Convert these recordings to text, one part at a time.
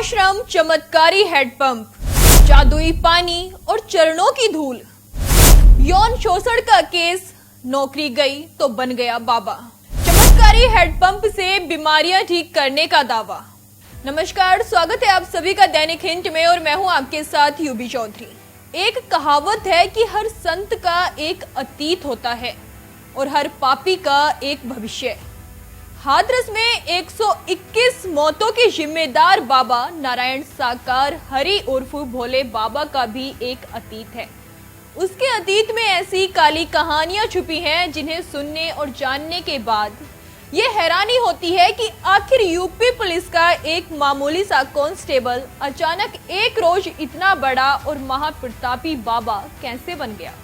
आश्रम, चमत्कारी हैंडपंप, जादुई पानी और चरणों की धूल। यौन शोषण का केस, नौकरी गई तो बन गया बाबा। चमत्कारी हैंडपंप से बीमारियां ठीक करने का दावा। नमस्कार, स्वागत है आप सभी का दैनिक हिंट में और मैं हूं आपके साथ यूबी चौधरी। एक कहावत है कि हर संत का एक अतीत होता है और हर पापी का एक भविष्य। हाथरस में 121 मौतों के जिम्मेदार बाबा नारायण साकार हरि उर्फ भोले बाबा का भी एक अतीत है। उसके अतीत में ऐसी काली कहानियां छुपी हैं जिन्हें सुनने और जानने के बाद ये हैरानी होती है कि आखिर यूपी पुलिस का एक मामूली सा कांस्टेबल अचानक एक रोज इतना बड़ा और महाप्रतापी बाबा कैसे बन गया।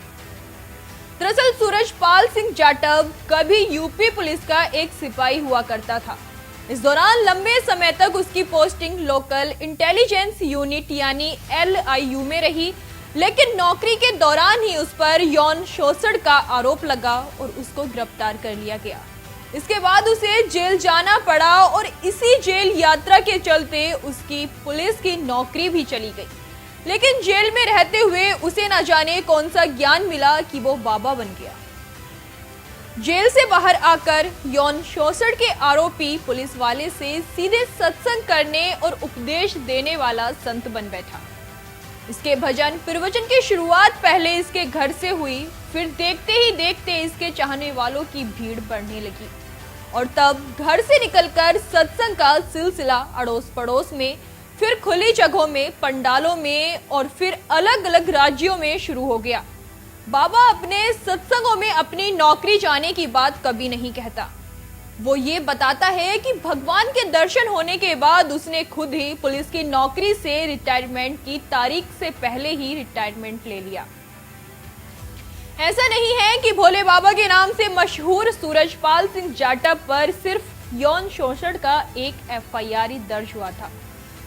दरअसल सूरजपाल सिंह जाटव कभी यूपी पुलिस का एक सिपाही हुआ करता था। इस दौरान लंबे समय तक उसकी पोस्टिंग लोकल इंटेलिजेंस यूनिट यानी LIU में रही, लेकिन नौकरी के दौरान ही उस पर यौन शोषण का आरोप लगा और उसको गिरफ्तार कर लिया गया। इसके बाद उसे जेल जाना पड़ा और इसी जेल यात्रा के चलते उसकी पुलिस की नौकरी भी चली गई। लेकिन जेल में रहते हुए उसे न जाने कौन सा ज्ञान मिला कि वो बाबा बन गया। जेल से बाहर आकर यौन शोषण के आरोपी पुलिस वाले से सीधे सत्संग करने और उपदेश देने वाला संत बन बैठा। इसके भजन प्रवचन की शुरुआत पहले इसके घर से हुई, फिर देखते ही देखते इसके चाहने वालों की भीड़ बढ़ने लगी और तब घर से निकलकर सत्संग का सिलसिला अड़ोस पड़ोस में, फिर खुली जगहों में, पंडालों में और फिर अलग अलग राज्यों में शुरू हो गया। बाबा अपने सत्संगों में अपनी नौकरी जाने की बात कभी नहीं कहता। वो ये बताता है कि भगवान के दर्शन होने के बाद उसने खुद ही पुलिस की नौकरी से रिटायरमेंट की तारीख से पहले ही रिटायरमेंट ले लिया। ऐसा नहीं है कि भोले बाबा के नाम से मशहूर सूरजपाल सिंह जाटव पर सिर्फ यौन शोषण का एक FIR ही दर्ज हुआ था,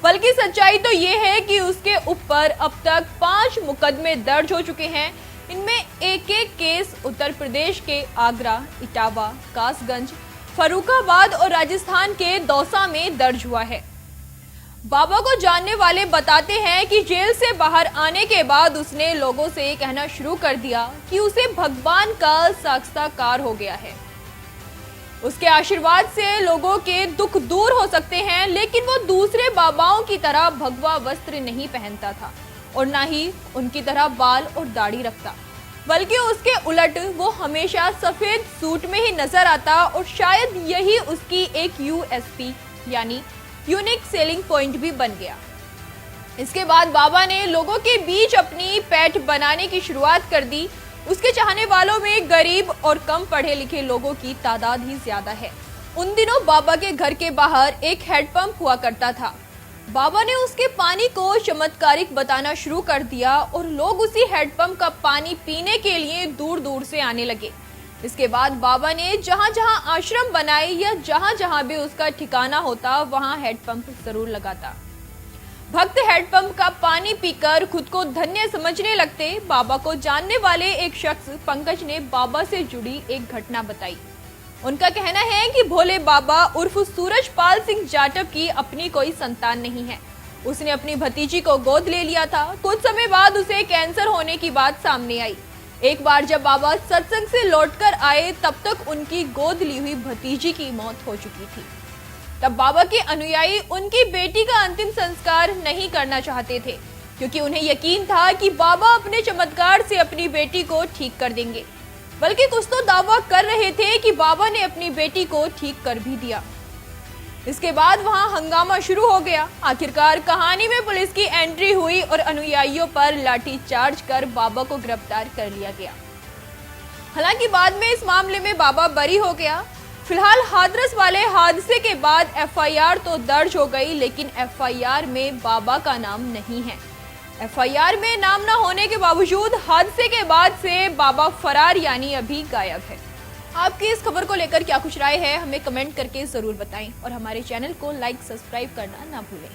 बल्कि सच्चाई तो ये है कि उसके ऊपर अब तक 5 मुकदमे दर्ज हो चुके हैं। इनमें एक केस उत्तर प्रदेश के आगरा, इटावा, कासगंज, फर्रुखाबाद और राजस्थान के दौसा में दर्ज हुआ है। बाबा को जानने वाले बताते हैं कि जेल से बाहर आने के बाद उसने लोगों से कहना शुरू कर दिया कि उसे भगवान का साक्षात्कार हो गया है। उसके आशीर्वाद से लोगों के दुख दूर हो सकते हैं, लेकिन वो दूसरे बाबाओं की तरह भगवा वस्त्र नहीं पहनता था और ना ही उनकी तरह बाल और दाढ़ी रखता, बल्कि उसके उलट वो हमेशा सफेद सूट में ही नजर आता और शायद यही उसकी एक USP यानी यूनिक सेलिंग पॉइंट भी बन गया। इसके बाद बाबा ने लोगों के बीच अपनी पैठ बनाने की शुरुआत कर दी। उसके चाहने वालों में गरीब और कम पढ़े लिखे लोगों की तादाद ही ज्यादा है। उन दिनों बाबा के घर के बाहर एक हैंडपंप हुआ करता था। बाबा ने उसके पानी को चमत्कारिक बताना शुरू कर दिया और लोग उसी हैंडपंप का पानी पीने के लिए दूर दूर से आने लगे। इसके बाद बाबा ने जहां जहां आश्रम बनाए या जहां जहां भी उसका ठिकाना होता वहां हैंडपंप जरूर लगाता। भक्त हैंडपंप का पानी पीकर खुद को धन्य समझने लगते। बाबा को जानने वाले एक शख्स पंकज ने बाबा से जुड़ी एक घटना बताई। उनका कहना है कि भोले बाबा उर्फ सूरजपाल सिंह जाटव की अपनी कोई संतान नहीं है। उसने अपनी भतीजी को गोद ले लिया था। कुछ समय बाद उसे कैंसर होने की बात सामने आई। एक बार जब बाबा सत्संग से लौटकर आए तब तक उनकी गोद ली हुई भतीजी की मौत हो चुकी थी। तब बाबा के अनुयायी उनकी बेटी का अंतिम संस्कार नहीं करना चाहते थे, क्योंकि उन्हें यकीन था कि बाबा अपने चमत्कार से अपनी बेटी को ठीक कर देंगे। बल्कि कुछ तो दावा कर रहे थे कि बाबा ने अपनी बेटी को ठीक कर भी दिया। इसके बाद वहां हंगामा शुरू हो गया। आखिरकार कहानी में पुलिस की एंट्री हुई और अनुयायियों पर लाठीचार्ज कर बाबा को गिरफ्तार कर लिया गया। हालांकि बाद में इस मामले में बाबा बरी हो गया। फिलहाल हाथरस वाले हादसे के बाद FIR तो दर्ज हो गई, लेकिन FIR में बाबा का नाम नहीं है। FIR में नाम न होने के बावजूद हादसे के बाद से बाबा फरार यानी अभी गायब है। आपकी इस खबर को लेकर क्या कुछ राय है, हमें कमेंट करके जरूर बताएं और हमारे चैनल को लाइक सब्सक्राइब करना ना भूलें।